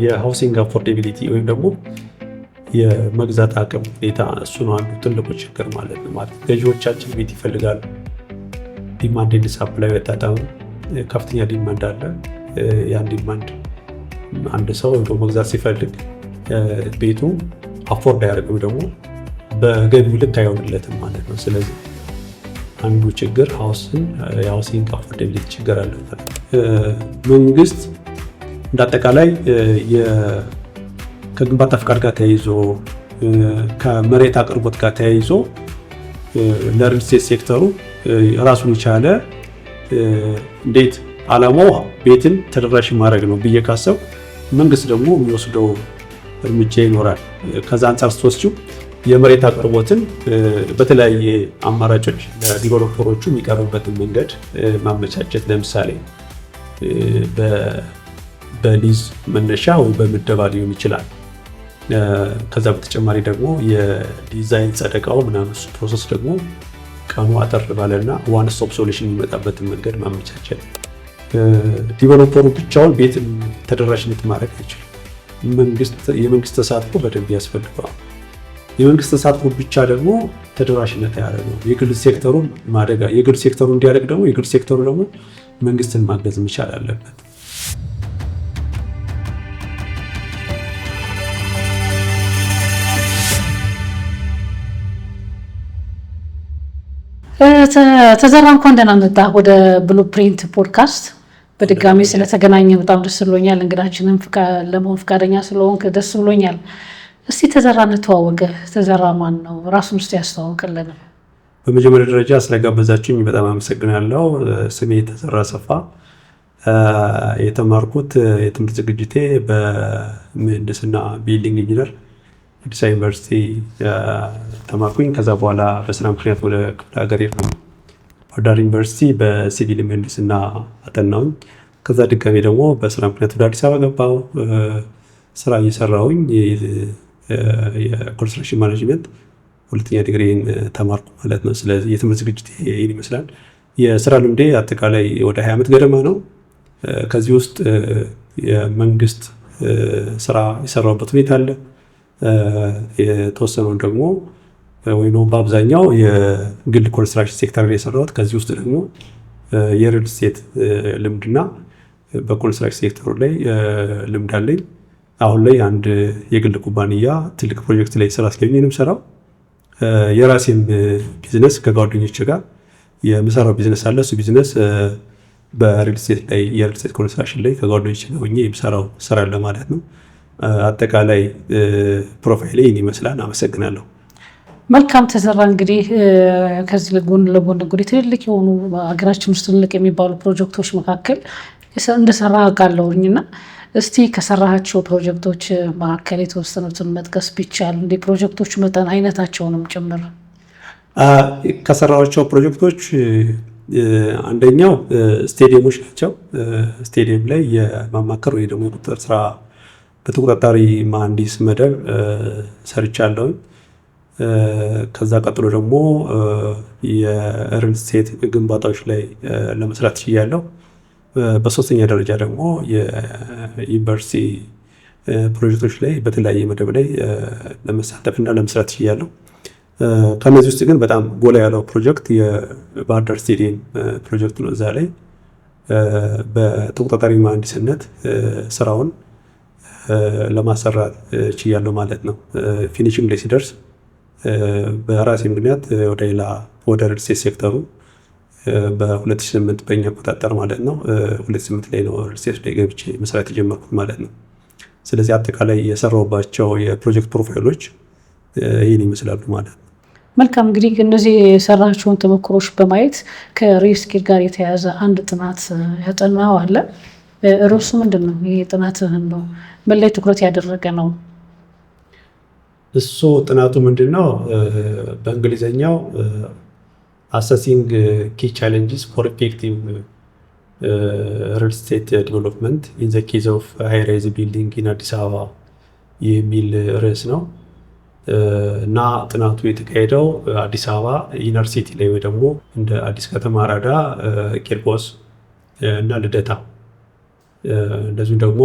የሃውሲንግ አፎርዴቢሊቲ ወይም ደግሞ የመግዛት አቅም ሁኔታ እሱ ነው አንዱ ትልቁ ችግር ማለት ነው። ማለት ገዢዎቻችን ቤት ይፈልጋሉ። ዲማንድ ኤንድ ሳፕላይ በጣም ከፍተኛ ዲማንድ አለ። ያን ዲማንድ አንድ ሰው መግዛት ሲፈልግ ቤቱ አፎርድ አያደርግም፣ ደግሞ በገቢው ልክ አይሆንለትም ማለት ነው። ስለዚህ አንዱ ችግር የሃውሲንግ አፎርዴቢሊቲ ችግር አለ። መንግስት እንዳጠቃላይ ከግንባታ ፍቃድ ጋር ተያይዞ ከመሬት አቅርቦት ጋር ተያይዞ ለሪል ስቴት ሴክተሩ ራሱን የቻለ እንዴት ዓላማው ቤትን ተደራሽ ማድረግ ነው ብዬ ካሰብ መንግስት ደግሞ የሚወስደው እርምጃ ይኖራል። ከዛ አንጻር ስትወስጂው የመሬት አቅርቦትን በተለያየ አማራጮች ለዲቨሎፐሮቹ የሚቀርብበትን መንገድ ማመቻቸት፣ ለምሳሌ በሊዝ መነሻ ወይ በምደባ ሊሆን ይችላል። ከዛ በተጨማሪ ደግሞ የዲዛይን ጸደቃው ምናምን ፕሮሰስ ደግሞ ቀኑ አጠር ባለና ዋን ስቶፕ ሶሉሽን የሚመጣበትን መንገድ ማመቻቸት። ዲቨሎፐሩ ብቻውን ቤትን ተደራሽነት ማድረግ አይችልም። የመንግስት ተሳትፎ በደንብ ያስፈልገዋል። የመንግስት ተሳትፎ ብቻ ደግሞ ተደራሽነት ያደረገው የግል ሴክተሩን ማደጋ የግል ሴክተሩ እንዲያደርግ ደግሞ የግል ሴክተሩ ደግሞ መንግስትን ማገዝ መቻል አለበት። ተዘራ እንኳን ደህና መጣህ ወደ ብሉፕሪንት ፖድካስት። በድጋሚ ስለተገናኘ በጣም ደስ ብሎኛል። እንግዳችንም ለመሆን ፈቃደኛ ስለሆንክ ደስ ብሎኛል። እስቲ ተዘራ እንተዋወቅ። ተዘራ ማን ነው? ራሱን እስቲ ያስተዋውቅልን። በመጀመሪያ ደረጃ ስለጋበዛችሁኝ በጣም አመሰግናለሁ። ስሜ ተዘራ አሰፋ። የተማርኩት የትምህርት ዝግጅቴ በምህንድስና ቢልዲንግ ኢንጂነር አዲስ አበባ ዩኒቨርሲቲ ተማርኩኝ። ከዛ በኋላ በስራ ምክንያት ወደ ክፍለ ሀገር ሄድኩኝ። ባህር ዳር ዩኒቨርሲቲ በሲቪል ምህንድስና አጠናሁኝ። ከዛ ድጋሜ ደግሞ በስራ ምክንያት ወደ አዲስ አበባ ገባሁ። ስራ እየሰራሁኝ የኮንስትራክሽን ማኔጅመንት ሁለተኛ ዲግሪን ተማርኩ ማለት ነው። ስለዚህ የትምህርት ዝግጅት ይህን ይመስላል። የስራ ልምዴ አጠቃላይ ወደ 20 ዓመት ገደማ ነው። ከዚህ ውስጥ የመንግስት ስራ የሰራሁበት ሁኔታ አለ። የተወሰነውን ደግሞ ወይ በአብዛኛው የግል ኮንስትራክሽን ሴክተር ላይ የሰራሁት። ከዚህ ውስጥ ደግሞ የሪል ስቴት ልምድና በኮንስትራክሽን ሴክተሩ ላይ ልምድ አለኝ። አሁን ላይ አንድ የግል ኩባንያ ትልቅ ፕሮጀክት ላይ ስራ አስኪያጅ ነኝ የምሰራው። የራሴም ቢዝነስ ከጓደኞች ጋር የምሰራው ቢዝነስ አለ። እሱ ቢዝነስ በሪል ስቴት ላይ የሪል ስቴት ኮንስትራክሽን ላይ ከጓደኞች ጋር ሆኜ የምሰራው ስራ አለ ማለት ነው። አጠቃላይ ፕሮፋይል ይህን ይመስላል። አመሰግናለሁ። መልካም ተዘራ። እንግዲህ ከዚህ ጎን ለጎን እንግዲህ ትልልቅ የሆኑ ሀገራችን ውስጥ ትልልቅ የሚባሉ ፕሮጀክቶች መካከል እንደሰራ አውቃለሁኝና እስቲ ከሰራሃቸው ፕሮጀክቶች መካከል የተወሰኑትን መጥቀስ ቢቻል፣ እንደ ፕሮጀክቶቹ መጠን አይነታቸውንም ጭምር። ከሰራኋቸው ፕሮጀክቶች አንደኛው ስቴዲየሞች ናቸው። ስቴዲየም ላይ የማማከር ወይ ደግሞ የቁጥጥር ስራ በተቆጣጣሪ መሐንዲስ መደብ ሰርቻለሁ። ከዛ ቀጥሎ ደግሞ የሪል ስቴት ግንባታዎች ላይ ለመስራት ችያለሁ። በሶስተኛ ደረጃ ደግሞ የዩኒቨርሲቲ ፕሮጀክቶች ላይ በተለያየ መደብ ላይ ለመሳተፍና ለመስራት ችያለሁ። ከነዚህ ውስጥ ግን በጣም ጎላ ያለው ፕሮጀክት የባህር ዳር ስቴዲየም ፕሮጀክት ነው። እዛ ላይ በተቆጣጣሪ መሐንዲስነት ስራውን ለማሰራት ችያለሁ ማለት ነው። ፊኒሽንግ ላይ ሲደርስ በራሴ ምክንያት ወደ ሪል ስቴት ሴክተሩ በ2008 በእኛ አቆጣጠር ማለት ነው 2008 ላይ ነው ሪል ስቴት ላይ ገብቼ መስራት የጀመርኩት ማለት ነው። ስለዚህ አጠቃላይ የሰራሁባቸው የፕሮጀክት ፕሮፋይሎች ይህን ይመስላሉ ማለት ነው። መልካም። እንግዲህ እነዚህ የሰራቸውን ተሞክሮች በማየት ከሪል ስቴት ጋር የተያያዘ አንድ ጥናት ያጠናው አለ። ርዕሱ ምንድን ነው? ይህ ጥናትህን ነው ምን ላይ ትኩረት ያደረገ ነው? እሱ ጥናቱ ምንድን ነው? በእንግሊዝኛው አሰሲንግ ኪ ቻሌንጅስ ፎር ኢፌክቲቭ ሪል ስቴት ዴቨሎፕመንት ኢን ዘ ኬዝ ኦፍ ሃይ ራይዝ ቢልዲንግ ኢን አዲስ አበባ የሚል ርዕስ ነው እና ጥናቱ የተካሄደው አዲስ አበባ ኢነር ሲቲ ላይ ወይ ደግሞ እንደ አዲስ ከተማ፣ አራዳ፣ ቂርቆስ እና ልደታ እንደዚሁም ደግሞ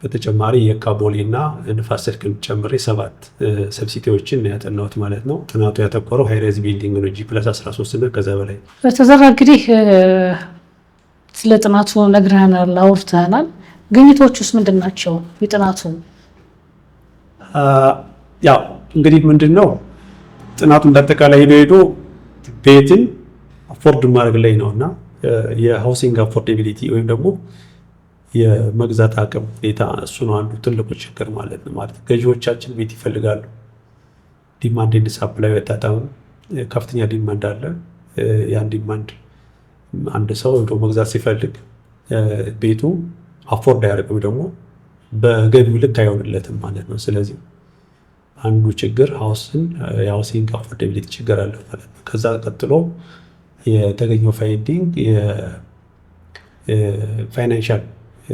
በተጨማሪ የካቦሌ እና ንፋስ ስልክን ጨምሬ 7 ሰብሲቲዎችን ያጠናሁት ማለት ነው። ጥናቱ ያተኮረው ሃይራይዝ ቢልዲንግ ነው፣ G+13 እና ከዛ በላይ። ተዘራ እንግዲህ ስለ ጥናቱ ነግረናል፣ አውርተናል። ግኝቶች ውስጥ ምንድን ናቸው የጥናቱ? ያው እንግዲህ ምንድን ነው ጥናቱ እንዳጠቃላይ ሄዶ ቤትን አፎርድ ማድረግ ላይ ነው እና የሃውሲንግ አፎርዴቢሊቲ ወይም ደግሞ የመግዛት አቅም ሁኔታ እሱ ነው አንዱ ትልቁ ችግር ማለት ነው። ማለት ገዢዎቻችን ቤት ይፈልጋሉ፣ ዲማንድ ኤንድ ሳፕላይ በጣም ከፍተኛ ዲማንድ አለ። ያን ዲማንድ አንድ ሰው መግዛት ሲፈልግ ቤቱ አፎርድ አያደርግም፣ ደግሞ በገቢው ልክ አይሆንለትም ማለት ነው። ስለዚህ አንዱ ችግር የሃውሲንግ አፎርዴቢሊቲ ችግር አለ ማለት ነው። ከዛ ቀጥሎ የተገኘው ፋይንዲንግ የፋይናንሻል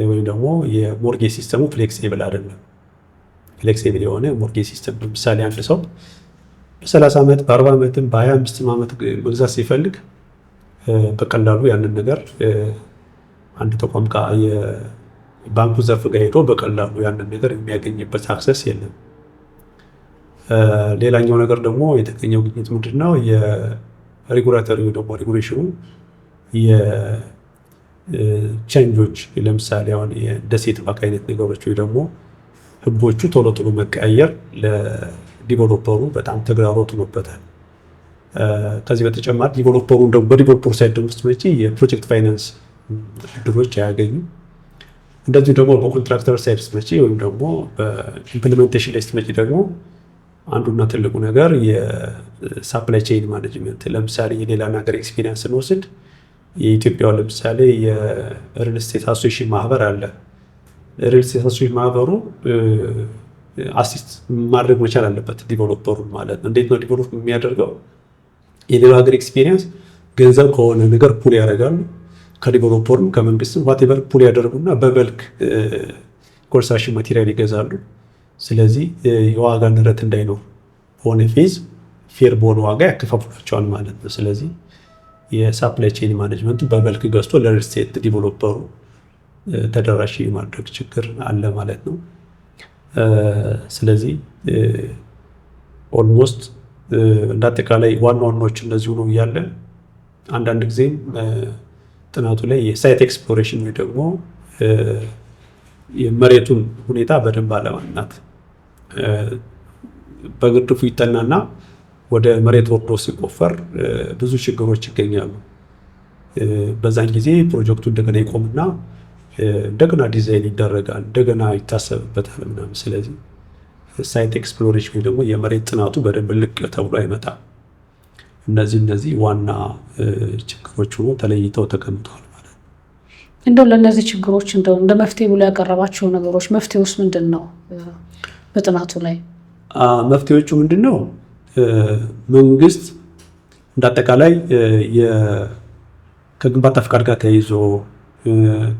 ወይም ደግሞ የሞርጌጅ ሲስተሙ ፍሌክሲብል አይደለም። ፍሌክሲብል የሆነ ሞርጌጅ ሲስተም ለምሳሌ አንድ ሰው በ30 ዓመት በ40 ዓመትም በ25 ዓመት መግዛት ሲፈልግ በቀላሉ ያንን ነገር አንድ ተቋም ጋር የባንኩ ዘርፍ ጋር ሄዶ በቀላሉ ያንን ነገር የሚያገኝበት አክሰስ የለም። ሌላኛው ነገር ደግሞ የተገኘው ግኝት ምንድነው? የሬጉላተሪ ደግሞ ሬጉሌሽኑ የቼንጆች ለምሳሌ አሁን የደሴት ባንክ አይነት ነገሮች ወይ ደግሞ ህጎቹ ቶሎ ቶሎ መቀያየር ለዲቨሎፐሩ በጣም ተግዳሮት ሆኖበታል። ከዚህ በተጨማሪ ዲቨሎፐሩ ደግሞ በዲቨሎፐሩ ሳይድ ደግሞ ስትመጪ የፕሮጀክት ፋይናንስ ብድሮች አያገኙም። እንደዚሁ ደግሞ በኮንትራክተር ሳይድ ስትመጪ ወይም ደግሞ በኢምፕሊሜንቴሽን ላይ ስትመጪ ደግሞ አንዱና ትልቁ ነገር የሳፕላይ ቼይን ማኔጅመንት። ለምሳሌ የሌላን ሀገር ኤክስፒሪየንስ ስንወስድ የኢትዮጵያው ለምሳሌ የሪል ስቴት አሶሲዬሽን ማህበር አለ። ሪል ስቴት አሶሲዬሽን ማህበሩ አሲስት ማድረግ መቻል አለበት ዲቨሎፐሩን ማለት ነው። እንዴት ነው ዲቨሎፕ የሚያደርገው? የሌላ ሀገር ኤክስፒሪየንስ ገንዘብ ከሆነ ነገር ፑል ያደርጋሉ፣ ከዲቨሎፐሩም ከመንግስትም ዋቴቨር ፑል ያደርጉና በበልክ ኮንስትራክሽን ማቴሪያል ይገዛሉ። ስለዚህ የዋጋ ንረት እንዳይኖር በሆነ ፌዝ ፌር በሆነ ዋጋ ያከፋፍሏቸዋል ማለት ነው። ስለዚህ የሳፕላይ ቼን ማኔጅመንቱ በበልክ ገዝቶ ለሪል ስቴት ዲቨሎፐሩ ተደራሽ የማድረግ ችግር አለ ማለት ነው። ስለዚህ ኦልሞስት እንዳጠቃላይ ዋና ዋናዎች እነዚሁ ነው እያለ አንዳንድ ጊዜም ጥናቱ ላይ የሳይት ኤክስፕሎሬሽን ወይ ደግሞ የመሬቱን ሁኔታ በደንብ አለማጥናት በግርድፉ ይጠናና ወደ መሬት ወርዶ ሲቆፈር ብዙ ችግሮች ይገኛሉ። በዛን ጊዜ ፕሮጀክቱ እንደገና ይቆምና እንደገና ዲዛይን ይደረጋል፣ እንደገና ይታሰብበታል ምናምን። ስለዚህ ሳይት ኤክስፕሎሬሽን ወይ ደግሞ የመሬት ጥናቱ በደንብ ልቅ ተብሎ አይመጣም። እነዚህ ዋና ችግሮች ሆኖ ተለይተው ተቀምጠዋል ማለት ነው። እንደው ለእነዚህ ችግሮች እንደው እንደ መፍትሄ ብሎ ያቀረባቸው ነገሮች መፍትሄውስ ምንድን ነው? በጥናቱ ላይ መፍትሄዎቹ ምንድን ነው? መንግስት እንዳጠቃላይ ከግንባታ ፍቃድ ጋር ተያይዞ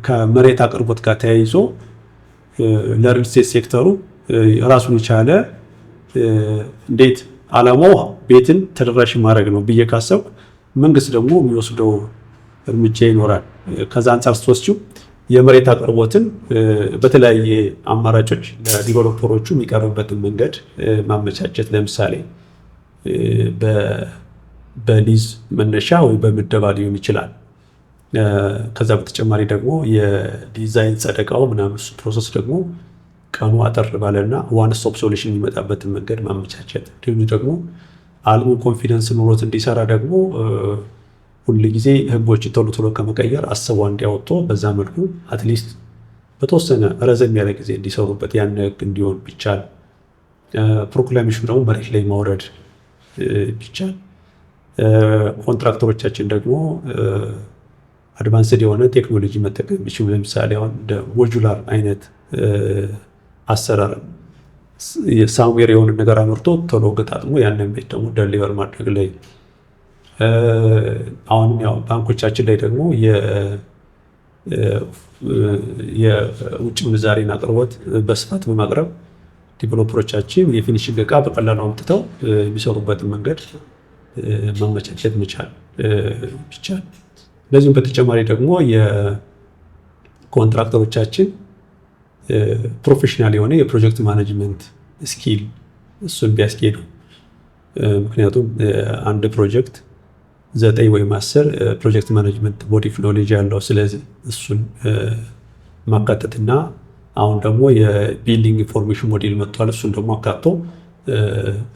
ከመሬት አቅርቦት ጋር ተያይዞ ለሪል ስቴት ሴክተሩ ራሱን የቻለ እንዴት ዓላማው ቤትን ተደራሽ ማድረግ ነው ብዬ ካሰብኩ መንግስት ደግሞ የሚወስደው እርምጃ ይኖራል። ከዛ አንጻር ስትወስጂው የመሬት አቅርቦትን በተለያየ አማራጮች ለዲቨሎፐሮቹ የሚቀርብበትን መንገድ ማመቻቸት፣ ለምሳሌ በሊዝ መነሻ ወይ በምደባ ሊሆን ይችላል። ከዛ በተጨማሪ ደግሞ የዲዛይን ጸደቃው ምናምን ፕሮሰስ ደግሞ ቀኑ አጠር ባለና ዋን ስቶፕ ሶሉሽን የሚመጣበትን መንገድ ማመቻቸት፣ እንዲሁም ደግሞ አልሙ ኮንፊደንስ ኑሮት እንዲሰራ ደግሞ ሁል ጊዜ ህጎችን ቶሎ ቶሎ ከመቀየር አስበው እንዲያወጡ በዛ መልኩ አትሊስት በተወሰነ ረዘም ያለ ጊዜ እንዲሰሩበት ያን ህግ እንዲሆን ቢቻል፣ ፕሮክላሜሽኑ ደግሞ መሬት ላይ ማውረድ ቢቻል፣ ኮንትራክተሮቻችን ደግሞ አድቫንስድ የሆነ ቴክኖሎጂ መጠቀም ቢችሉ፣ ለምሳሌ አሁን እንደ ሞጁላር አይነት አሰራር ሳምዌር የሆነ ነገር አምርቶ ቶሎ ገጣጥሞ ያንን ቤት ደግሞ ደሊቨር ማድረግ ላይ፣ አሁንም ያው ባንኮቻችን ላይ ደግሞ የውጭ ምንዛሬን አቅርቦት በስፋት በማቅረብ ዲቨሎፐሮቻችን የፊኒሽንግ እቃ በቀላሉ አምጥተው የሚሰሩበትን መንገድ ማመቻቸት መቻል ይቻላል። ለዚህም በተጨማሪ ደግሞ የኮንትራክተሮቻችን ፕሮፌሽናል የሆነ የፕሮጀክት ማኔጅመንት ስኪል እሱን ቢያስኬዱ። ምክንያቱም አንድ ፕሮጀክት 9 ወይም 10 ፕሮጀክት ማኔጅመንት ቦዲ ኦፍ ኖሌጅ ያለው፣ ስለዚህ እሱን ማካተትና አሁን ደግሞ የቢልዲንግ ኢንፎርሜሽን ሞዴል መጥቷል። እሱን ደግሞ አካቶ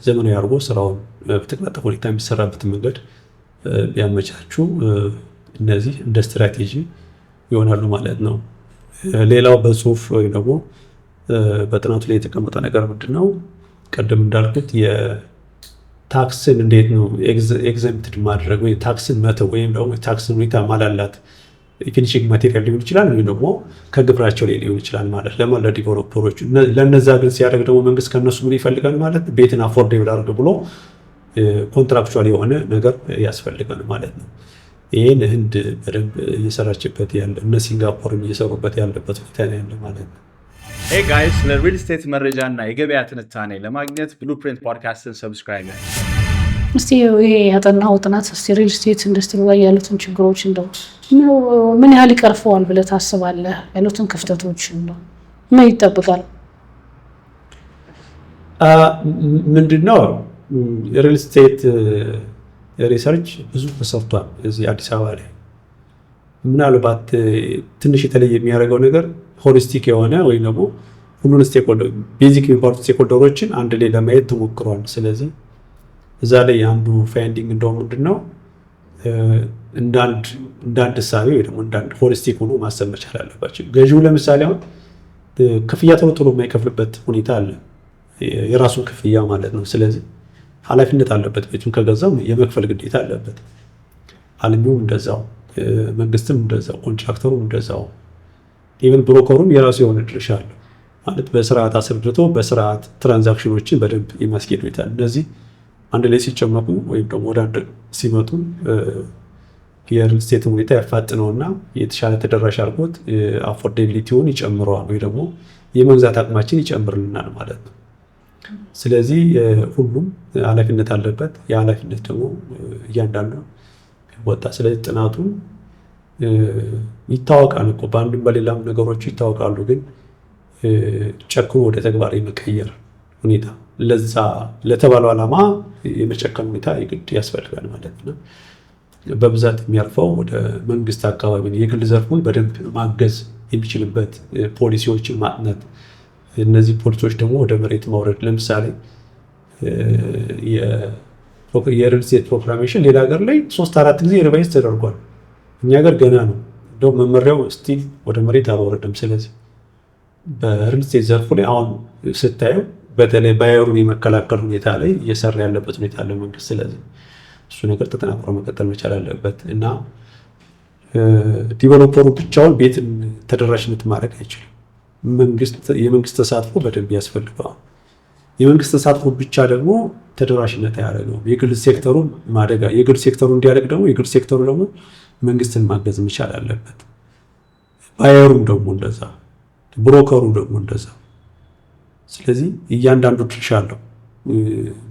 ዘመናዊ አድርጎ ስራውን በተቀላጠፈ ሁኔታ የሚሰራበት መንገድ ቢያመቻቹ እነዚህ እንደ ስትራቴጂ ይሆናሉ ማለት ነው። ሌላው በጽሁፍ ወይም ደግሞ በጥናቱ ላይ የተቀመጠ ነገር ምንድን ነው? ቀደም እንዳልኩት የታክስን እንዴት ነው ኤግዘምፕትድ ማድረግ ወይ ታክስን መተው ወይም ደግሞ ታክስን ሁኔታ ማላላት ፊኒሽንግ ማቴሪያል ሊሆን ይችላል ወይም ደግሞ ከግብራቸው ላይ ሊሆን ይችላል ማለት ለማለት ለዲቨሎፐሮች። ለነዛ ግን ሲያደርግ ደግሞ መንግስት ከነሱ ምን ይፈልጋል ማለት ቤትን አፎርዴብል አድርግ ብሎ ኮንትራክቹዋል የሆነ ነገር ያስፈልጋል ማለት ነው። ይህን ህንድ በደንብ እየሰራችበት ያለ እነ ሲንጋፖርም እየሰሩበት ያለበት ሁኔታ ያለ ማለት ነው። ሄይ ጋይስ፣ ለሪል ስቴት መረጃ እና የገበያ ትንታኔ ለማግኘት ብሉፕሪንት ፖድካስትን ሰብስክራይብ ያድርጉ። እስቲ ይሄ ያጠናው ጥናት እስቲ ሪል ስቴት ኢንዱስትሪ ላይ ያሉትን ችግሮች እንደው ምን ያህል ይቀርፈዋል ብለህ ታስባለህ? ያሉትን ክፍተቶች እንደው ምን ይጠብቃል? ምንድነው ሪል ስቴት ሪሰርች ብዙ ተሰርቷል እዚህ አዲስ አበባ ላይ። ምናልባት ትንሽ የተለየ የሚያደርገው ነገር ሆሊስቲክ የሆነ ወይም ደግሞ ሁሉን ስቴክሆልደር ቤዚክ የሚባሉ ስቴክሆልደሮችን አንድ ላይ ለማየት ተሞክሯል። ስለዚህ እዛ ላይ አንዱ ፋይንዲንግ እንደው ምንድነው እንዳንድ እሳቤ ወይ ደግሞ እንዳንድ ሆሊስቲክ ሆኖ ማሰብ መቻል አለባቸው። ገዢው ለምሳሌ አሁን ክፍያ ቶሎ የማይከፍልበት ሁኔታ አለ፣ የራሱን ክፍያ ማለት ነው። ስለዚህ ኃላፊነት አለበት፣ ቤቱን ከገዛው የመክፈል ግዴታ አለበት። አልሚውም እንደዛው፣ መንግስትም እንደዛው፣ ኮንትራክተሩም እንደዛው፣ ኢቨን ብሮከሩም የራሱ የሆነ ድርሻ አለው ማለት በስርዓት አስረድቶ በስርዓት ትራንዛክሽኖችን በደንብ የማስኬድ ሁኔታ እነዚህ አንድ ላይ ሲጨመቁ ወይም ደግሞ ወደ አንድ ሲመጡ የሪል ስቴት ሁኔታ ያፋጥነውና የተሻለ ተደራሽ አድርጎት አፎርዴቢሊቲውን ይጨምረዋል ወይ ደግሞ የመግዛት አቅማችን ይጨምርልናል ማለት ነው። ስለዚህ ሁሉም ኃላፊነት አለበት። የኃላፊነት ደግሞ እያንዳንዱ ወጣ። ስለዚህ ጥናቱ ይታወቃል እኮ በአንድም በሌላም ነገሮች ይታወቃሉ፣ ግን ጨክኖ ወደ ተግባር የመቀየር ሁኔታ ለዛ ለተባለው ዓላማ የመጨከን ሁኔታ የግድ ያስፈልጋል ማለት ነው። በብዛት የሚያርፈው ወደ መንግስት አካባቢ የግል ዘርፉን በደንብ ማገዝ የሚችልበት ፖሊሲዎችን ማጥናት፣ እነዚህ ፖሊሲዎች ደግሞ ወደ መሬት ማውረድ። ለምሳሌ የሪል ስቴት ፕሮክላሜሽን ሌላ ሀገር ላይ 3-4 ጊዜ ሪቫይዝ ተደርጓል። እኛ ሀገር ገና ነው። እንደውም መመሪያው ስቲል ወደ መሬት አልወረደም። ስለዚህ በሪል ስቴት ዘርፉ ላይ አሁን ስታየው በተለይ ባየሩን የመከላከል ሁኔታ ላይ እየሰራ ያለበት ሁኔታ አለ መንግስት። ስለዚህ እሱ ነገር ተጠናክሮ መቀጠል መቻል አለበት እና ዲቨሎፐሩ ብቻውን ቤትን ተደራሽነት ማድረግ አይችልም። የመንግስት ተሳትፎ በደንብ ያስፈልገዋል። የመንግስት ተሳትፎ ብቻ ደግሞ ተደራሽነት አያደርገውም። የግል ሴክተሩ ማደጋ የግል ሴክተሩ እንዲያደግ ደግሞ የግል ሴክተሩ ደግሞ መንግስትን ማገዝ መቻል አለበት። ባየሩም ደግሞ እንደዛ፣ ብሮከሩ ደግሞ እንደዛ። ስለዚህ እያንዳንዱ ድርሻ አለው።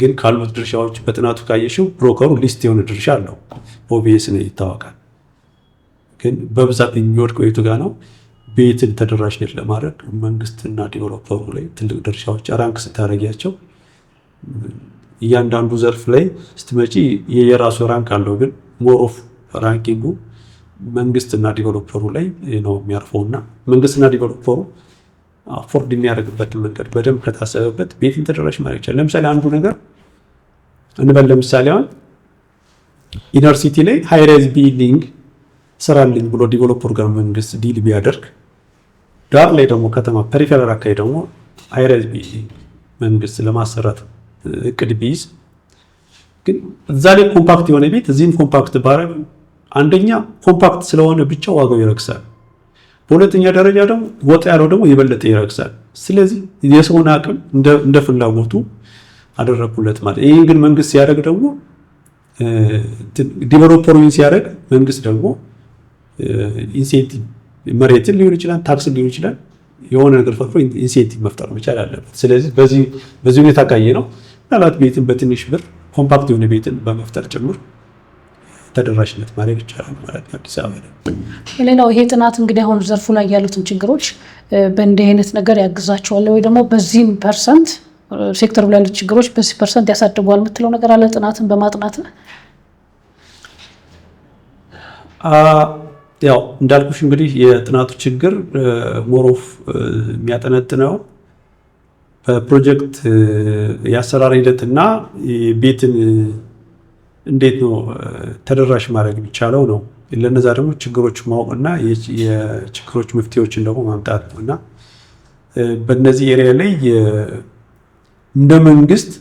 ግን ካሉት ድርሻዎች በጥናቱ ካየሽው ብሮከሩ ሊስት የሆነ ድርሻ አለው። ኦቢኤስ ነው ይታወቃል። ግን በብዛት የሚወድቀው የቱ ጋር ነው? ቤትን ተደራሽነት ለማድረግ መንግስትና ዲቨሎፐሩ ላይ ትልቅ ድርሻዎች ራንክ ስታደርጊያቸው እያንዳንዱ ዘርፍ ላይ ስትመጪ የራሱ ራንክ አለው። ግን ሞር ኦፍ ራንኪንጉ መንግስትና ዲቨሎፐሩ ላይ ነው የሚያርፈውና መንግስትና ዲቨሎፐሩ አፎርድ የሚያደርግበት መንገድ በደንብ ከታሰበበት ቤትን ተደራሽ ማድረግ ይቻላል። ለምሳሌ አንዱ ነገር እንበል፣ ለምሳሌ አሁን ኢነር ሲቲ ላይ ሃይራይዝ ቢልዲንግ ስራልኝ ብሎ ዲቨሎፐር ጋር መንግስት ዲል ቢያደርግ፣ ዳር ላይ ደግሞ ከተማ ፐሪፌራል አካባቢ ደግሞ ሃይራይዝ ቢልዲንግ መንግስት ለማሰራት እቅድ ቢይዝ፣ ግን እዛ ላይ ኮምፓክት የሆነ ቤት እዚህም ኮምፓክት ባረግ፣ አንደኛ ኮምፓክት ስለሆነ ብቻ ዋጋው ይረክሳል። በሁለተኛ ደረጃ ደግሞ ወጣ ያለው ደግሞ የበለጠ ይረክሳል። ስለዚህ የሰውን አቅም እንደ ፍላጎቱ አደረኩለት ማለት። ይህን ግን መንግስት ሲያደርግ ደግሞ ዲቨሎፐሩን ሲያደርግ መንግስት ደግሞ ኢንሴንቲቭ መሬትን ሊሆን ይችላል፣ ታክስን ሊሆን ይችላል፣ የሆነ ነገር ፈጥሮ ኢንሴንቲቭ መፍጠር መቻል አለበት። ስለዚህ በዚህ ሁኔታ ካየ ነው ምናልባት ቤትን በትንሽ ብር ኮምፓክት የሆነ ቤትን በመፍጠር ጭምር ተደራሽነት ማድረግ ይቻላል ማለት ነው አዲስ አበባ ላይ። ሌላው ይሄ ጥናት እንግዲህ አሁን ዘርፉ ላይ ያሉትን ችግሮች በእንዲህ አይነት ነገር ያግዛቸዋል ወይ ደግሞ በዚህም ፐርሰንት ሴክተሩ ላይ ያሉት ችግሮች በዚህ ፐርሰንት ያሳድገዋል የምትለው ነገር አለ ጥናትን በማጥናት? ያው እንዳልኩሽ እንግዲህ የጥናቱ ችግር ሞሮፍ የሚያጠነጥነው በፕሮጀክት የአሰራር ሂደትና ቤትን እንዴት ነው ተደራሽ ማድረግ የሚቻለው ነው። ለነዛ ደግሞ ችግሮች ማወቅና የችግሮች መፍትሄዎችን ደግሞ ማምጣት ነው እና በእነዚህ ኤሪያ ላይ እንደ መንግስት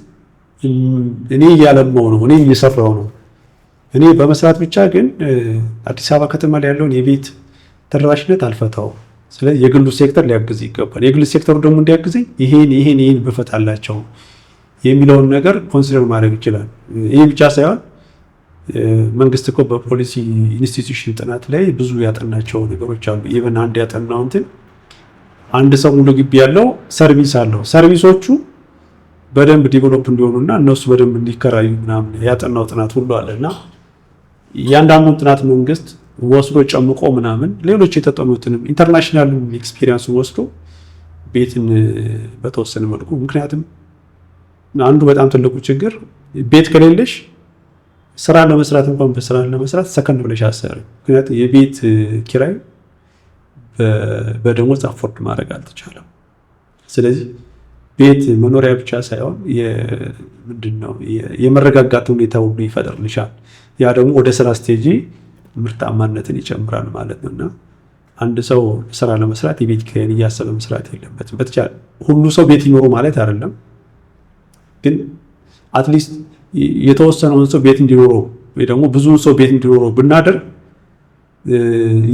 እኔ እያለማው ነው፣ እኔ እየሰራው ነው። እኔ በመስራት ብቻ ግን አዲስ አበባ ከተማ ላይ ያለውን የቤት ተደራሽነት አልፈታው። ስለዚህ የግሉ ሴክተር ሊያግዝ ይገባል። የግሉ ሴክተሩ ደግሞ እንዲያግዘኝ ይሄን ብፈታላቸው የሚለውን ነገር ኮንሲደር ማድረግ ይችላል። ይህ ብቻ ሳይሆን መንግስት እኮ በፖሊሲ ኢንስቲትዩሽን ጥናት ላይ ብዙ ያጠናቸው ነገሮች አሉ። ኢቨን አንድ ያጠናው አንድ ሰው ሙሉ ግቢ ያለው ሰርቪስ አለው። ሰርቪሶቹ በደንብ ዲቨሎፕ እንዲሆኑና እነሱ በደንብ እንዲከራዩ ምናምን ያጠናው ጥናት ሁሉ አለና እያንዳንዱን ጥናት መንግስት ወስዶ ጨምቆ ምናምን ሌሎች የተጠኑትንም ኢንተርናሽናል ኤክስፒሪየንሱን ወስዶ ቤትን በተወሰነ መልኩ ምክንያቱም አንዱ በጣም ትልቁ ችግር ቤት ከሌለሽ ስራ ለመስራት እንኳን በስራ ለመስራት ሰከንድ ብለሽ አሰሪ። ምክንያቱም የቤት ኪራይ በደሞዝ አፎርድ ማድረግ አልተቻለም። ስለዚህ ቤት መኖሪያ ብቻ ሳይሆን ምንድነው የመረጋጋት ሁኔታ ሁሉ ይፈጥርልሻል። ያ ደግሞ ወደ ስራ ስቴጂ ምርታማነትን ይጨምራል ማለት ነውና አንድ ሰው ስራ ለመስራት የቤት ኪራይን እያሰበ መስራት የለበትም። በተቻለ ሁሉ ሰው ቤት ይኖሩ ማለት አይደለም፣ ግን አትሊስት የተወሰነውን ሰው ቤት እንዲኖረው ወይ ደግሞ ብዙ ሰው ቤት እንዲኖረው ብናደርግ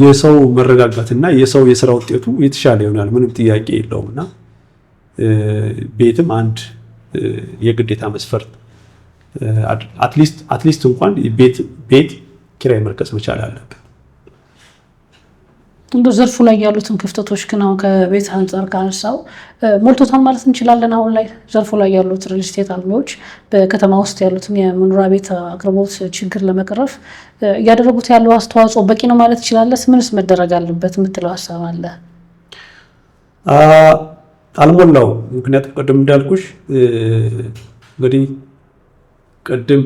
የሰው መረጋጋትና የሰው የስራ ውጤቱ የተሻለ ይሆናል። ምንም ጥያቄ የለውምና ቤትም አንድ የግዴታ መስፈርት አትሊስት እንኳን ቤት ኪራይ መርከስ መቻል አለበት። እንደ ዘርፉ ላይ ያሉትን ክፍተቶች ግን አሁን ከቤት አንጻር ካነሳው ሞልቶታል ማለት እንችላለን። አሁን ላይ ዘርፉ ላይ ያሉት ሪል ስቴት አልሚዎች በከተማ ውስጥ ያሉትን የመኖሪያ ቤት አቅርቦት ችግር ለመቅረፍ እያደረጉት ያለው አስተዋጽኦ በቂ ነው ማለት ይችላል? ምንስ መደረግ አለበት የምትለው ሀሳብ አለ? አልሞላው። ምክንያቱም ቅድም እንዳልኩሽ እንግዲህ ቅድም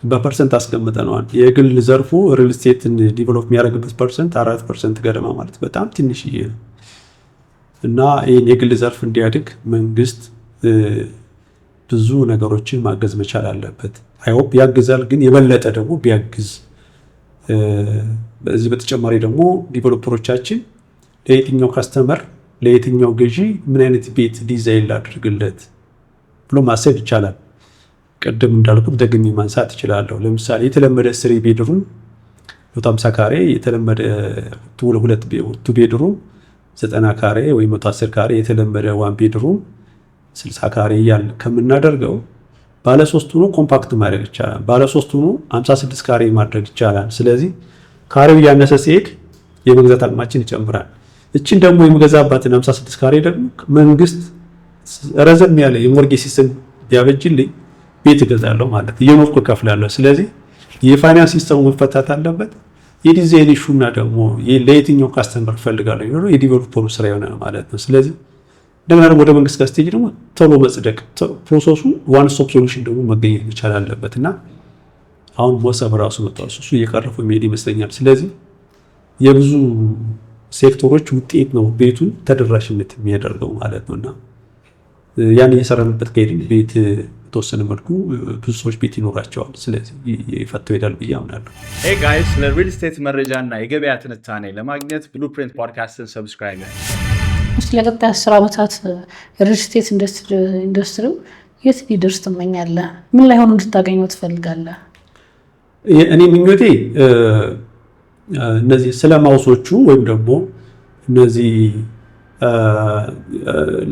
በፐርሰንት አስቀምጠነዋል። የግል ዘርፉ ሪል ስቴትን ዲቨሎፕ የሚያደርግበት ፐርሰንት 4% ገደማ ማለት በጣም ትንሽዬ ነው እና ይህን የግል ዘርፍ እንዲያድግ መንግስት ብዙ ነገሮችን ማገዝ መቻል አለበት። አይሆፕ ያግዛል፣ ግን የበለጠ ደግሞ ቢያግዝ በዚህ በተጨማሪ ደግሞ ዲቨሎፐሮቻችን ለየትኛው ካስተመር ለየትኛው ገዢ ምን አይነት ቤት ዲዛይን ላድርግለት ብሎ ማሰብ ይቻላል። ቅድም እንዳልኩት ደግሜ ማንሳት እችላለሁ። ለምሳሌ የተለመደ 3 ቤድሩም 150 ካሬ፣ የተለመደ 2 ቤድሩም 90 ካሬ ወይ 110 ካሬ፣ የተለመደ 1 ቤድሩም 60 ካሬ እያልን ከምናደርገው ባለ 3 ሆኖ ኮምፓክት ማድረግ ይቻላል። ባለ 3 ሆኖ 56 ካሬ ማድረግ ይቻላል። ስለዚህ ካሬው እያነሰ ሲሄድ የመግዛት አቅማችን ይጨምራል። እቺን ደግሞ የምገዛባትን 56 ካሬ ደግሞ መንግስት ረዘም ያለ የሞርጌጅ ሲስተም ቢያበጅልኝ ቤት እገዛለሁ ማለት እየኖርኩ እከፍላለሁ። ስለዚህ የፋይናንስ ሲስተሙ መፈታት አለበት። የዲዛይን ኢሹና ደግሞ ለየትኛው ካስተመር ፈልጋለሁ ይኖረው የዲቨሎፐሩ ስራ ይሆናል ማለት ነው። ስለዚህ እንደገና ደግሞ ወደ መንግስት ጋር ስቴጅ ደግሞ ቶሎ መጽደቅ ፕሮሰሱ ዋን ስቶፕ ሶሉሽን ደግሞ መገኘት መቻል አለበት እና አሁን ሞሰብ ራሱ መጥቷል። እሱ እየቀረፉ የሚሄድ ይመስለኛል። ስለዚህ የብዙ ሴክተሮች ውጤት ነው ቤቱን ተደራሽነት የሚያደርገው ማለት ነውና ያን እየሰራንበት ከሄድን ቤት በተወሰነ መልኩ ብዙ ሰዎች ቤት ይኖራቸዋል። ስለዚህ ይፈተው ይሄዳል ብዬ አምናለሁ። ሄይ ጋይስ፣ ለሪል ስቴት መረጃና የገበያ ትንታኔ ለማግኘት ብሉፕሪንት ፖድካስትን ሰብስክራይብ እስቲ ለቀጣይ 10 ዓመታት ሪል ስቴት ኢንዱስትሪው የት ሊደርስ ትመኛለህ? ምን ላይ ሆኖ እንድታገኘው ትፈልጋለህ? እኔ ምኞቴ እነዚህ ስለማውሶቹ ወይም ደግሞ እነዚህ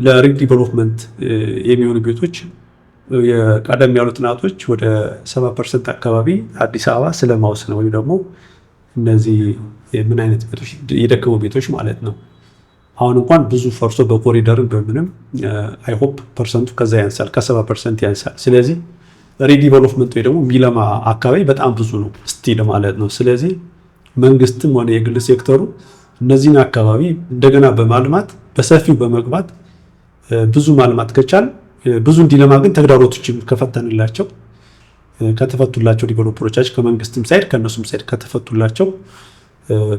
ለሪል ዲቨሎፕመንት የሚሆኑ ቤቶች የቀደም ያሉ ጥናቶች ወደ 70% አካባቢ አዲስ አበባ ስለማውስ ነው ወይም ደግሞ እነዚህ ምን አይነት ቤቶች የደከሙ ቤቶች ማለት ነው። አሁን እንኳን ብዙ ፈርሶ በኮሪደርም በምንም አይሆፕ ፐርሰንቱ ከዛ ያንሳል፣ ከ70% ያንሳል። ስለዚህ ሪዲቨሎፕመንት ወይ ደግሞ የሚለማ አካባቢ በጣም ብዙ ነው ስቲል ማለት ነው። ስለዚህ መንግስትም ሆነ የግል ሴክተሩ እነዚህን አካባቢ እንደገና በማልማት በሰፊው በመግባት ብዙ ማልማት ከቻል ብዙ እንዲለማ ግን ተግዳሮቶችን ከፈተንላቸው ከተፈቱላቸው ዲቨሎፐሮቻችን ከመንግስትም ሳይድ ከነሱም ሳይድ ከተፈቱላቸው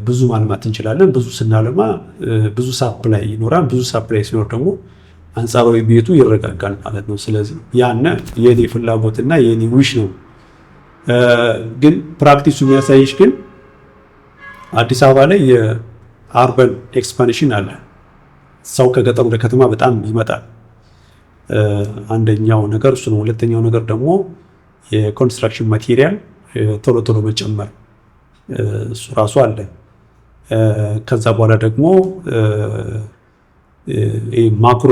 ብዙ ማልማት እንችላለን። ብዙ ስናለማ ብዙ ሳፕላይ ይኖራል። ብዙ ሳፕላይ ሲኖር ደግሞ አንጻራዊ ቤቱ ይረጋጋል ማለት ነው። ስለዚህ ያነ የኔ ፍላጎትና የኔ ዊሽ ነው። ግን ፕራክቲሱ የሚያሳይሽ ግን አዲስ አበባ ላይ የአርበን ኤክስፓንሽን አለ። ሰው ከገጠር ወደ ከተማ በጣም ይመጣል። አንደኛው ነገር እሱ ነው። ሁለተኛው ነገር ደግሞ የኮንስትራክሽን ማቴሪያል ቶሎ ቶሎ መጨመር እሱ ራሱ አለ። ከዛ በኋላ ደግሞ ማክሮ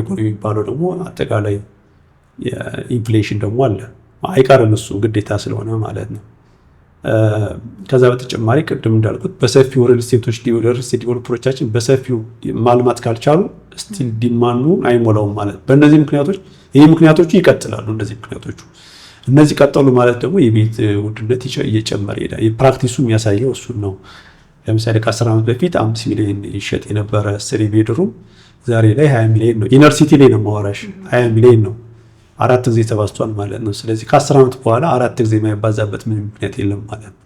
ኢኮኖሚ የሚባለው ደግሞ አጠቃላይ ኢንፍሌሽን ደግሞ አለ። አይቀርም እሱ ግዴታ ስለሆነ ማለት ነው። ከዛ በተጨማሪ ቅድም እንዳልኩት በሰፊው ሪል ስቴቶች ዲቨሎፐሮቻችን በሰፊው ማልማት ካልቻሉ ስቲል ዲማንዱ አይሞላውም ማለት። በእነዚህ ምክንያቶች ምክንያቶቹ ይቀጥላሉ። እነዚህ ቀጠሉ ማለት ደግሞ የቤት ውድነት እየጨመረ ይሄዳል። ፕራክቲሱ የሚያሳየው እሱን ነው። ለምሳሌ ከ10 ዓመት በፊት 5 ሚሊዮን ይሸጥ የነበረ 3 ቤድሩም ዛሬ ላይ 20 ሚሊዮን ነው። ኢነር ሲቲ ላይ ነው ማወራሽ 20 ሚሊዮን ነው። 4 ጊዜ ተባዝቷል ማለት ነው። ስለዚህ ከ10 ዓመት በኋላ 4 ጊዜ የማይባዛበት ምንም ምክንያት የለም ማለት ነው።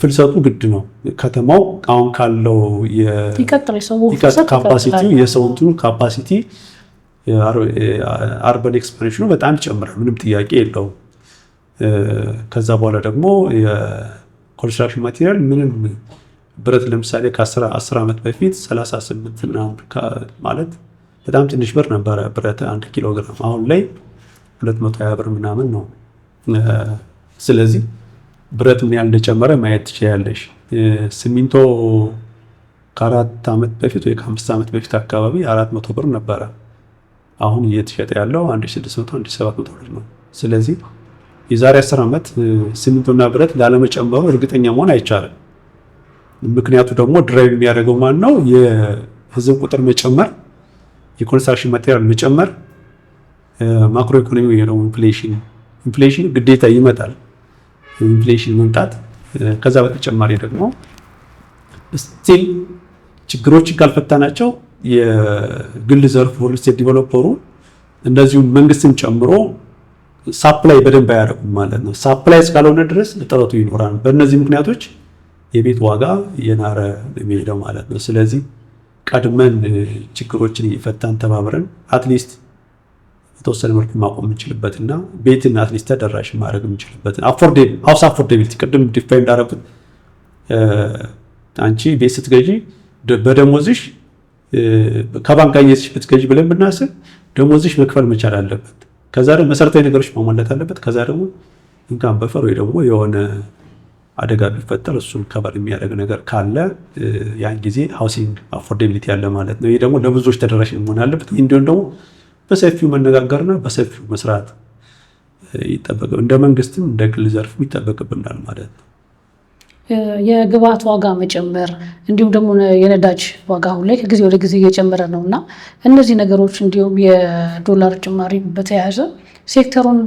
ፍልሰቱ ግድ ነው። ከተማው አሁን ካለው የሰው ካፓሲቲ አርበን ኤክስፓንሽኑ በጣም ይጨምራል። ምንም ጥያቄ የለውም። ከዛ በኋላ ደግሞ የኮንስትራክሽን ማቴሪያል ምንም ብረት ለምሳሌ ከ10 ዓመት በፊት 38 ማለት በጣም ትንሽ ብር ነበረ ብረት 1 ኪሎ ግራም። አሁን ላይ 220 ብር ምናምን ነው። ስለዚህ ብረት ምን ያህል እንደጨመረ ማየት ትችላለሽ። ሲሚንቶ ከ4 ዓመት በፊት ወይ ከ5 ዓመት በፊት አካባቢ 400 ብር ነበረ። አሁን እየተሸጠ ያለው 1600 1700 ብር ነው። ስለዚህ የዛሬ 10 ዓመት ሲሚንቶና ብረት ላለመጨመሩ እርግጠኛ መሆን አይቻልም። ምክንያቱ ደግሞ ድራይቭ የሚያደርገው ማን ነው? የህዝብ ቁጥር መጨመር፣ የኮንስትራክሽን ማቴሪያል መጨመር፣ ማክሮ ኢኮኖሚ ነው ኢንፍሌሽን ግዴታ ይመጣል። ኢንፍሌሽን መምጣት ከዛ በተጨማሪ ደግሞ ስቲል ችግሮችን ካልፈታናቸው የግል ዘርፍ ሪል ስቴት ዲቨሎፐሩ እንደዚሁም መንግስትን ጨምሮ ሳፕላይ በደንብ አያደርጉም ማለት ነው። ሳፕላይ እስካልሆነ ድረስ እጥረቱ ይኖራል። በእነዚህ ምክንያቶች የቤት ዋጋ እየናረ የሚሄደው ማለት ነው። ስለዚህ ቀድመን ችግሮችን እየፈታን ተባብረን አትሊስት የተወሰነ መልኩ ማቆም የምንችልበትና ቤትን አትሊስት ተደራሽ ማድረግ የምንችልበትን ሃውስ አፎርዴቢሊቲ ቅድም ዲፋይን እንዳደረጉት አንቺ ቤት ስትገዢ በደሞዝሽ ከባንክ አየሽ ብትገዢ ብለን ብናስብ ደሞዝሽ መክፈል መቻል አለበት። ከዛ ደግሞ መሰረታዊ ነገሮች ማሟላት አለበት። ከዛ ደግሞ ኢንካም በፈር ወይ ደግሞ የሆነ አደጋ ቢፈጠር እሱን ከበር የሚያደርግ ነገር ካለ ያን ጊዜ ሃውሲንግ አፎርዴቢሊቲ ያለ ማለት ነው። ይሄ ደግሞ ለብዙዎች ተደራሽ መሆን አለበት። እንዲሁም ደግሞ በሰፊው መነጋገርና በሰፊው መስራት ይጠበቅ እንደ መንግስትም እንደ ግል ዘርፍ ይጠበቅብናል ማለት ነው። የግብአት ዋጋ መጨመር እንዲሁም ደግሞ የነዳጅ ዋጋ አሁን ላይ ከጊዜ ወደ ጊዜ እየጨመረ ነው እና እነዚህ ነገሮች እንዲሁም የዶላር ጭማሪ በተያያዘ ሴክተሩን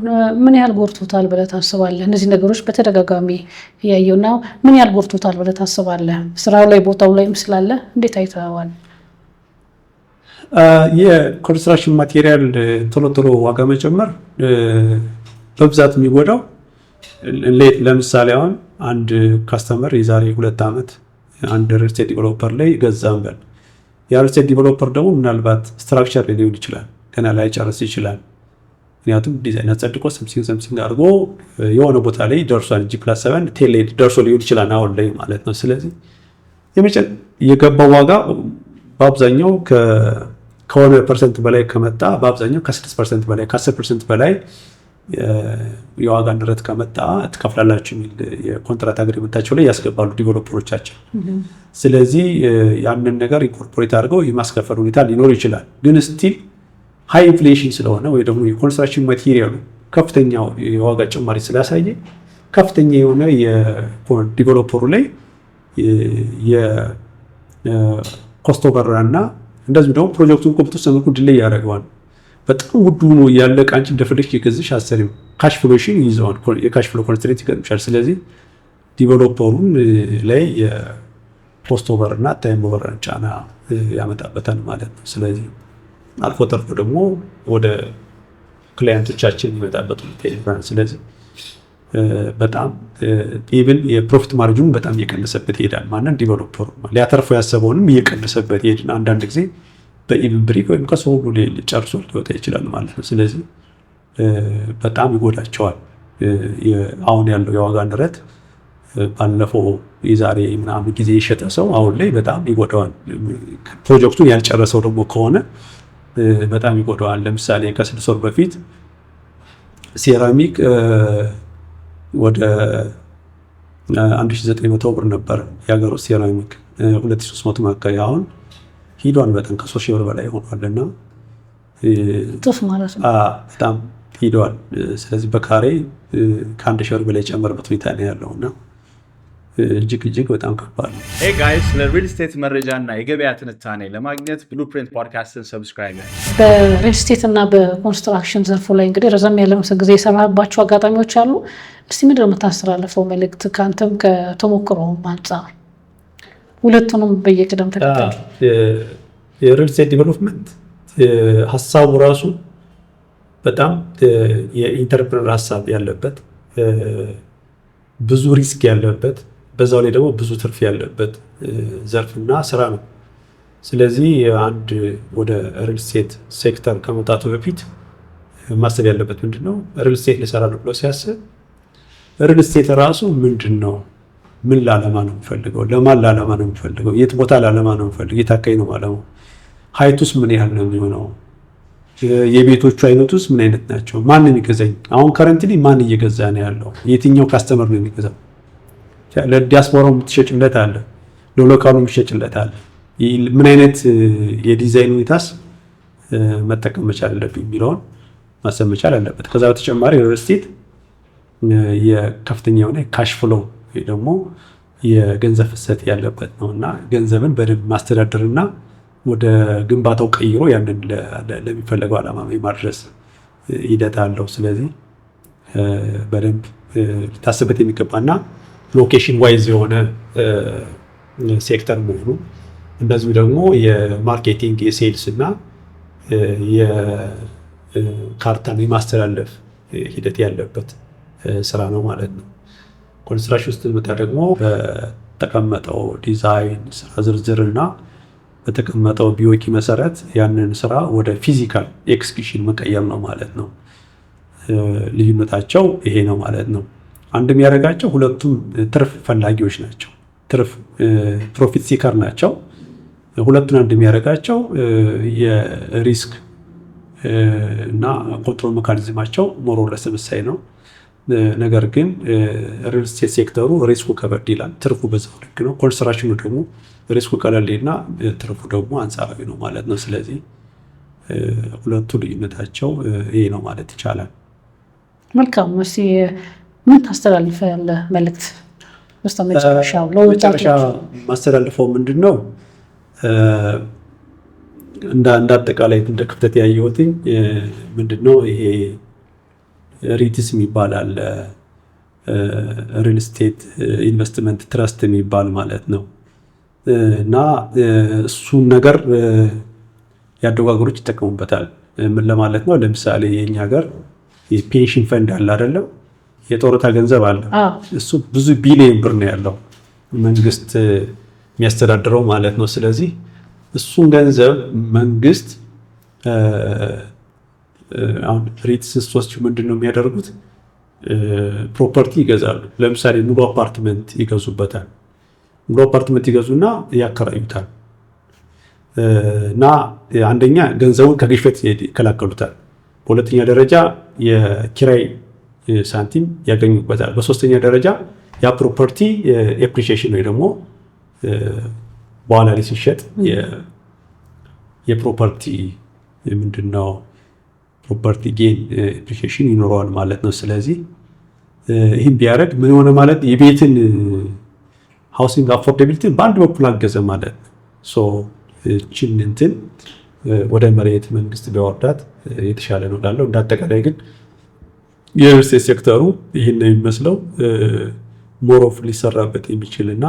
ምን ያህል ጎድቶታል ብለህ ታስባለህ? እነዚህ ነገሮች በተደጋጋሚ እያየውና ምን ያህል ጎድቶታል ብለህ ታስባለህ? ስራው ላይ ቦታው ላይ ስላለ እንዴት አይተዋል? የኮንስትራክሽን ማቴሪያል ቶሎ ዋጋ መጨመር በብዛት የሚጎዳው ለምሳሌ አሁን አንድ ካስተመር የዛሬ 2 ዓመት አንድ ሪል ስቴት ዲቨሎፐር ላይ ገዛም በል ያ ሪል ስቴት ዲቨሎፐር ደግሞ ምናልባት ስትራክቸር ላይ ሊሆን ይችላል ገና ላይ ጨርስ ይችላል። ምክንያቱም ዲዛይን አጸድቆ ሰምሲንግ አድርጎ የሆነ ቦታ ላይ ደርሷል G+7 ቴል ላይ ደርሶ ሊሆን ይችላል አሁን ላይ ማለት ነው። ስለዚህ የገባው ዋጋ በአብዛኛው ከሆነ ፐርሰንት በላይ ከመጣ በአብዛኛው ከ6% በላይ ከ10% በላይ የዋጋ ንረት ከመጣ ትከፍላላችሁ የሚል የኮንትራት አግሪመንታቸው ላይ ያስገባሉ ዲቨሎፐሮቻቸው። ስለዚህ ያንን ነገር ኢንኮርፖሬት አድርገው የማስከፈል ሁኔታ ሊኖር ይችላል። ግን ስቲል ሃይ ኢንፍሌሽን ስለሆነ ወይ ደግሞ የኮንስትራክሽን ማቴሪያሉ ከፍተኛ የዋጋ ጭማሪ ስላሳየ ከፍተኛ የሆነ የዲቨሎፐሩ ላይ የኮስት ኦቨር እና እንደዚህ ደግሞ ፕሮጀክቱን በተወሰነ መልኩ ዲሌይ ያደርገዋል። በጣም ውዱ ነው ያለቀ አንቺ እንደፈለግሽ የገዝሽ አሰሪው ካሽ ፍሎሽን ይዘዋል። የካሽ ፍሎ ኮንስትሬንት ይገጥምሻል። ስለዚህ ዲቨሎፐሩን ላይ የፖስት ኦቨር እና ታይም ኦቨር ጫና ያመጣበታል ማለት ነው። ስለዚህ አልፎ ተርፎ ደግሞ ወደ ክላይንቶቻችን የሚመጣበት ሁኔታ ይኖራል። ስለዚህ በጣም ኢቭን የፕሮፊት ማርጂኑን በጣም እየቀነሰበት ይሄዳል። ማንን ዲቨሎፐሩ ሊያተርፈው ያሰበውንም እየቀነሰበት ይሄድና አንዳንድ ጊዜ በኢቭን ብሪክ ወይም ከሰው ሁሉ ጨርሶ ሊወጣ ይችላል ማለት ነው። ስለዚህ በጣም ይጎዳቸዋል። አሁን ያለው የዋጋ ንረት ባለፈው የዛሬ ምናምን ጊዜ የሸጠ ሰው አሁን ላይ በጣም ይጎዳዋል። ፕሮጀክቱን ያልጨረሰው ደግሞ ከሆነ በጣም ይጎዳዋል። ለምሳሌ ከ6 ወር በፊት ሴራሚክ ወደ 1900 ብር ነበር የሀገር ውስጥ ሴራሚክ 2300 ማካይ አሁን ሂዷን በጣም ከ3000 ብር በላይ ሆኗልና ጥፍ ማለት ነው። በጣም ሂዷል። ስለዚህ በካሬ ከ1000 ብር በላይ ጨመረበት ሁኔታ ነው ያለውና እጅግ በጣም ከባድ ነው። ሄይ ጋይስ ለሪል ስቴት መረጃና የገበያ ትንታኔ ለማግኘት ብሉፕሪንት ፖድካስትን ሰብስክራይብ ያድርጉ። በሪል ስቴት እና በኮንስትራክሽን ዘርፉ ላይ እንግዲህ ረዘም ያለ ጊዜ የሰራባቸው አጋጣሚዎች አሉ። እስቲ ምንድን ነው የምታስተላልፈው መልእክት ከአንተም ከተሞክሮም አንጻር? ሁለቱንም በየቅደም ተከተል። የሪል ስቴት ዲቨሎፕመንት ሀሳቡ ራሱ በጣም የኢንተርፕረነር ሀሳብ ያለበት ብዙ ሪስክ ያለበት በዛው ላይ ደግሞ ብዙ ትርፍ ያለበት ዘርፍና ስራ ነው። ስለዚህ አንድ ወደ ሪል ስቴት ሴክተር ከመጣቱ በፊት ማሰብ ያለበት ምንድነው ሪል ስቴት ሊሰራ ነው ብሎ ሲያስብ ሪል ስቴት ራሱ ምንድነው፣ ምን ላለማ ነው የሚፈልገው፣ ለማን ላለማ ነው የሚፈልገው፣ የት ቦታ ላለማ ነው የሚፈልገው፣ የት አካባቢ ነው ማለሙ፣ ሀይቱስ ምን ያህል ነው የሚሆነው፣ የቤቶቹ አይነቱስ ምን አይነት ናቸው፣ ማን የሚገዛኝ፣ አሁን ከረንትሊ ማን እየገዛ ነው ያለው፣ የትኛው ካስተመር ነው የሚገዛው፣ ለዲያስፖራው የምትሸጭለት አለ፣ ለሎካሉ የምትሸጭለት አለ፣ ምን አይነት የዲዛይን ሁኔታስ መጠቀም መቻል አለብኝ የሚለውን ማሰብ መቻል አለበት። ከዛ በተጨማሪ ሪል ስቴት የከፍተኛ የሆነ ካሽ ፍሎ ወይ ደግሞ የገንዘብ ፍሰት ያለበት ነው እና ገንዘብን በደንብ ማስተዳደርና ወደ ግንባታው ቀይሮ ያንን ለሚፈለገው ዓላማ ማድረስ ሂደት አለው። ስለዚህ በደንብ ሊታሰበት የሚገባና ሎኬሽን ዋይዝ የሆነ ሴክተር መሆኑ እንደዚሁ ደግሞ የማርኬቲንግ የሴልስ እና የካርታን የማስተላለፍ ሂደት ያለበት ስራ ነው ማለት ነው። ኮንስትራክሽን ውስጥ መጣ ደግሞ በተቀመጠው ዲዛይን ስራ ዝርዝር እና በተቀመጠው ቢኦኪ መሰረት ያንን ስራ ወደ ፊዚካል ኤክስኪዩሽን መቀየር ነው ማለት ነው። ልዩነታቸው ይሄ ነው ማለት ነው። አንድ የሚያደርጋቸው ሁለቱም ትርፍ ፈላጊዎች ናቸው፣ ትርፍ ፕሮፊት ሲከር ናቸው። ሁለቱን አንድ የሚያደርጋቸው የሪስክ እና ኮንትሮል ሜካኒዝማቸው ሞር ኦር ለስ ተመሳሳይ ነው። ነገር ግን ሪል ስቴት ሴክተሩ ሪስኩ ከበድ ይላል፣ ትርፉ በዛው ልክ ነው። ኮንስትራክሽኑ ደግሞ ሪስኩ ቀለል እና ትርፉ ደግሞ አንጻራዊ ነው ማለት ነው። ስለዚህ ሁለቱ ልዩነታቸው ይሄ ነው ማለት ይቻላል። መልካም። እስኪ ምን ታስተላልፋለህ መልእክት በስተመጨረሻ ለወጣቶች? ማስተላልፈው ምንድን ነው እንደ አጠቃላይ እንደ ክፍተት ያየሁትኝ ምንድን ነው ይሄ ሪትስ የሚባል አለ፣ ሪል ስቴት ኢንቨስትመንት ትረስት የሚባል ማለት ነው። እና እሱን ነገር ያደጉ ሀገሮች ይጠቀሙበታል። ምን ለማለት ነው? ለምሳሌ የኛ ሀገር የፔንሽን ፈንድ አለ አይደለም፣ የጡረታ ገንዘብ አለ። እሱ ብዙ ቢሊዮን ብር ነው ያለው መንግስት የሚያስተዳድረው ማለት ነው። ስለዚህ እሱን ገንዘብ መንግስት አሁን ሪትስ ምንድን ነው የሚያደርጉት? ፕሮፐርቲ ይገዛሉ። ለምሳሌ ሙሉ አፓርትመንት ይገዙበታል። ሙሉ አፓርትመንት ይገዙና ያከራዩታል። እና አንደኛ ገንዘቡን ከግሽበት ይከላከሉታል። በሁለተኛ ደረጃ የኪራይ ሳንቲም ያገኙበታል። በሶስተኛ ደረጃ ያ ፕሮፐርቲ ኤፕሪሺዬሽን ወይ ደግሞ በኋላ ላይ ሲሸጥ የፕሮፐርቲ ምንድነው ፕሮፐርቲ ጌን ኤፕሪሺዬሽን ይኖረዋል ማለት ነው። ስለዚህ ይህም ቢያደርግ ምን ሆነ ማለት የቤትን ሃውሲንግ አፎርዳቢሊቲን በአንድ በኩል አገዘ ማለት ነው። ችን እንትን ወደ መሬት መንግስት ቢያወርዳት የተሻለ ነው እላለሁ። እንዳጠቃላይ ግን የሪል ስቴት ሴክተሩ ይህን ነው የሚመስለው። ሞሮፍ ሊሰራበት የሚችል እና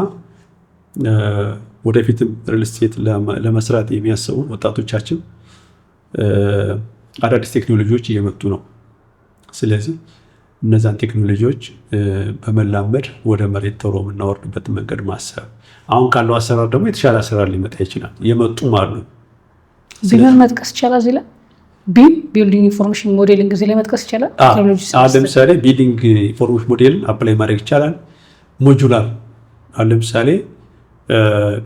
ወደፊትም ሪል ስቴት ለመስራት የሚያስቡ ወጣቶቻችን አዳዲስ ቴክኖሎጂዎች እየመጡ ነው። ስለዚህ እነዛን ቴክኖሎጂዎች በመላመድ ወደ መሬት ቶሎ የምናወርድበትን መንገድ ማሰብ፣ አሁን ካለው አሰራር ደግሞ የተሻለ አሰራር ሊመጣ ይችላል። የመጡም አሉ። ቢምን መጥቀስ ይቻላል። እዚህ ላይ ቢልዲንግ ኢንፎርሜሽን ሞዴሊንግ እዚህ ላይ መጥቀስ ይቻላል። ለምሳሌ ቢልዲንግ ኢንፎርሜሽን ሞዴልን አፕላይ ማድረግ ይቻላል። ሞጁላር አሁን ለምሳሌ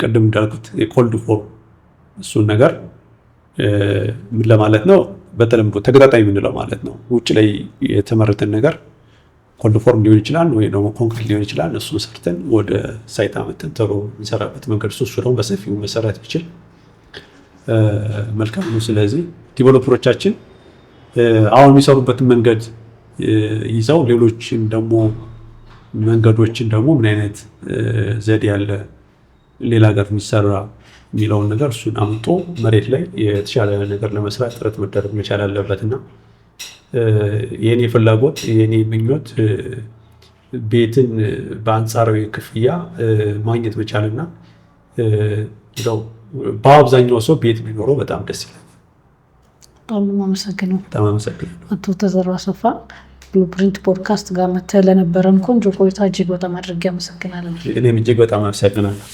ቅድም እንዳልኩት የኮልድ ፎርም እሱን ነገር ምን ለማለት ነው? በተለምዶ ተገጣጣሚ የምንለው ማለት ነው። ውጭ ላይ የተመረተን ነገር ኮልድ ፎርም ሊሆን ይችላል ወይ ደግሞ ኮንክሪት ሊሆን ይችላል። እሱን ሰርተን ወደ ሳይት አመተን ቶሎ የሚሰራበት መንገድ እሱ ደግሞ በሰፊው መሰራት ይችል መልካም ነው። ስለዚህ ዲቨሎፐሮቻችን አሁን የሚሰሩበትን መንገድ ይዘው ሌሎችን ደግሞ መንገዶችን ደግሞ ምን አይነት ዘዴ ያለ ሌላ ሀገር የሚሰራ የሚለውን ነገር እሱን አምጦ መሬት ላይ የተሻለ ነገር ለመስራት ጥረት መደረግ መቻል አለበት እና የኔ ፍላጎት የኔ ምኞት ቤትን በአንጻራዊ ክፍያ ማግኘት መቻልና በአብዛኛው ሰው ቤት ቢኖረው በጣም ደስ ይላል። በጣም አመሰግናለሁ። በጣም አመሰግናለሁ አቶ ተዘራ አሰፋ ብሉፕሪንት ፖድካስት ጋር መተህ ለነበረን ቆንጆ ቆይታ እጅግ በጣም አድርጌ አመሰግናለሁ። እኔም እጅግ በጣም አመሰግናለሁ።